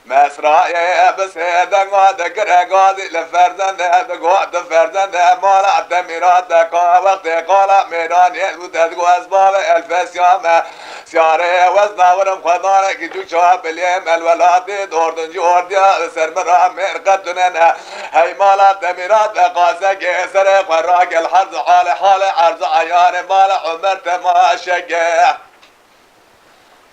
مسرائي بسيدة قاد قرقادي لفردن قاد فردن مالا تميرات وقت قال ميران يلوتد أسباب الفسيام سياري وزناورم خدانك جو شاب اليم الولاد دوردن جورديا سرمرا مرقدنن هاي مالا تميرات قاسك سر خراك الحرز حال عرض عيان مالا عمر تماشق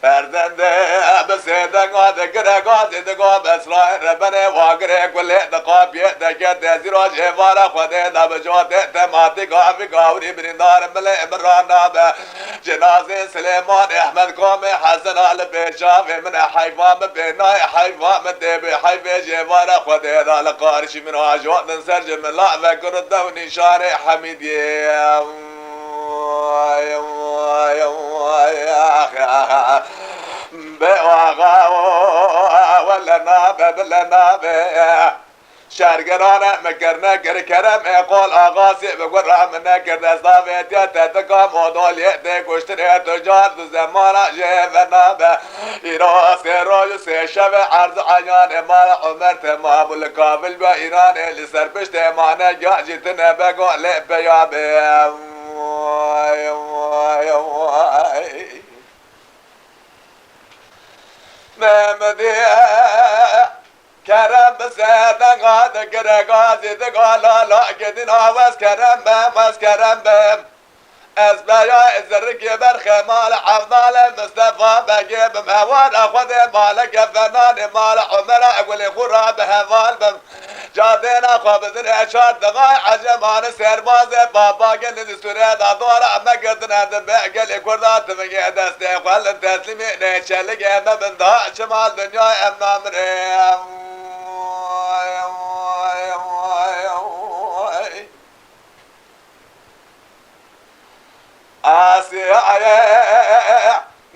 فرزنده بسيدة قاد قرقاد دقاب اسرائيل ربنا واقره كل دقاب يتكت زراج افارة خده دبجوت تماتي قافي قاوري برندار ملئ برانا جنازة سليمان احمد قومي حسن آل بيشاف من حيفام بيناي حيفام ديبي حيفي جفارة خده دا لقارش من عجوات نسرج من لا فكر الدوني شارع حميدي ولا نابه بلا نابه شرقرانا مكرنا كرم يقول اغاسي بقول رحمنا كرنا صافيت يتتقام ودول يأتي كشتري تجار زمانا جيفنا به إيراسي رويسي شبه عرض عيان مال عمر تمام الكابل بإيران اللي سربشت معنا جاجتنا بقول بيابي ممدي كرم بسيدن قاد قرقازي دقال لا قدنا واس كرم بم واس كرم بم از بيا الزرق برخ مال عفضال مصطفى بجيب مهوان اخذ مالك فنان مال عمر اقول خراب هوال بم جادينا خبزن اشار دغاي عجمان سرباز بابا قل سوريا دور اما قدنا دبقل كردات مقي دستي قل تسليمي نشلق اما من دا شمال دنيا اما مريم آسيا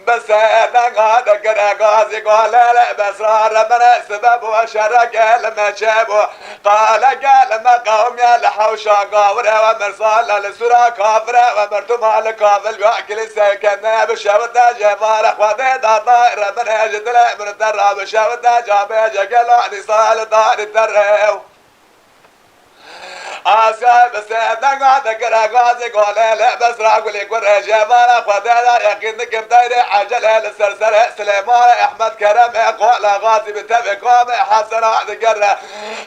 بس نقاد قرقازي قال لا بس ربنا سبب وشرق لما شابه قال قال ما قوم يا لحوشا قاوره ومرسال لسرا كافره ومرتم على كافل ياكل سكن بشوده جبار اخوده دار ربنا جدل من الدرا بشوده جابه جقل نصال دار الدرو آسيا بس نقاد قرقازي قال لا بس راقولي قره جبار اخوده يقينك بداير عجله للسرسره سليمان احمد كرم قول غازي بتبقام حسن عاد قره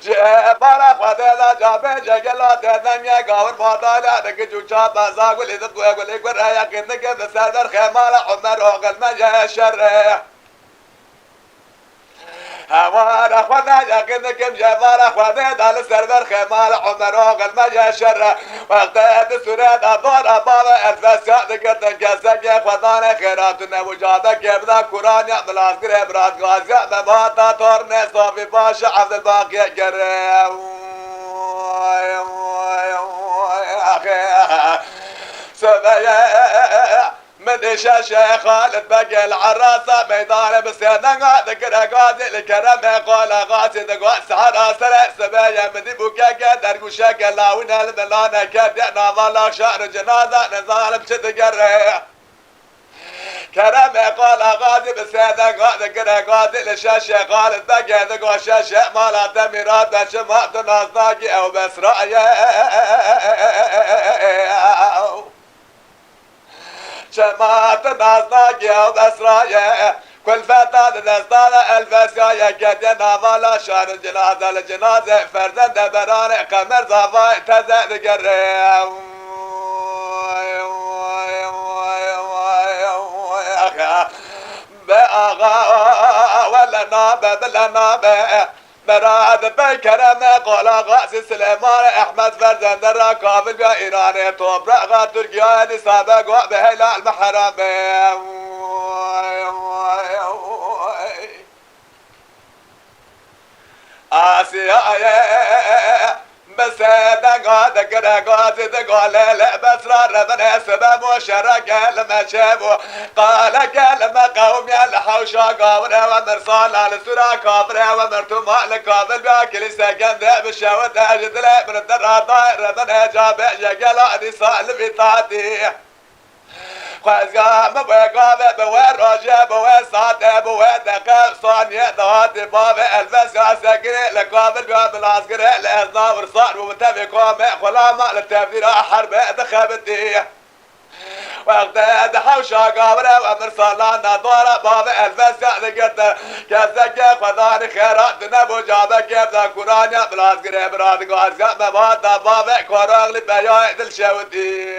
جبار اخوده جابه جقل تدنيا قاور فاضل دك جوشا بازاقولي دبقوا يقولي قره يقينك بسردر خمال عمر وقل مجا شره هوار اخوانا يقينكم جبار اخوانا دال سربر خمال عمر وقل مجا شر وقت سورة دور بابا الفساد كتن كسك اخوانا خيراتنا وجادا كبدا قرآن يعمل عسكر ابراد غازي مباتا تورن صافي باشا عبد الباقي قرر سبيا من شاشة خالد بقى العراسة ميدان بسينا قاد قرقادي الكرم قال غاسي دقوا سحر سرع سبايا مدي بوكا قدر قشاك لاون الملانا كدنا ظل شعر جنازة نظالم شتقرر كرم قال غازي بسينا قاد قرقادي الشاشة خالد بقى دقوا شاشة مالا تميرات بشمات ناصناقي او بس رأيه شمات ناصناقي او بسرايا كل فتاة دستانة الفسيايا كدنا ظلا شان الجنازة الجنازة فرزند براني قمر ضفاي تزاد قريم بأغا ولا نابة بلا نابة براد بكرم قال غاسي سليمان احمد فرزند الركاب ايراني طبرق تركيا سابق وبهلا المحرم آسيا بس دقا قرقازي دقا لا بس ربنا سبب وشرق لما شافوا قال قال ما قوم يلحوشا قابره ومرسال على سورة كابره ومرتم على كابل باكل سكن ذا بالشوت اجد له من الدرا طائر ربنا جاب جقل نصال بطاتي خوزگاه بوگاه بوه راجه بوه ساعته بوه دقیق ثانیه دهات باب البس سگره لقابل باب العسكرة لأزنا ورصار ومتفقوا مع خلامة للتبذير حرب دخبتي وقت دحو شاقابرة وامر صلانا دورة باب البس لقيت كزكي خذاني خيرات نبو جابك يبدا كورانيا بالعسكرة براد قاسقا مبادا باب كوراغلي بياء دل شودي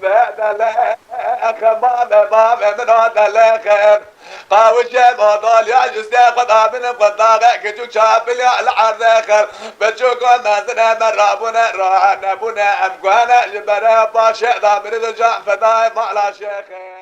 بعد الاخ باب من هذا الاخر قاوش ما ضال يا جسدي خذها من قطاقة كتو شابل يا العراخر بتشوكو نازنا مرابونا راح نبونا امقوانا جبنا باشي ذا مريد جاء فداي ما لا شيخ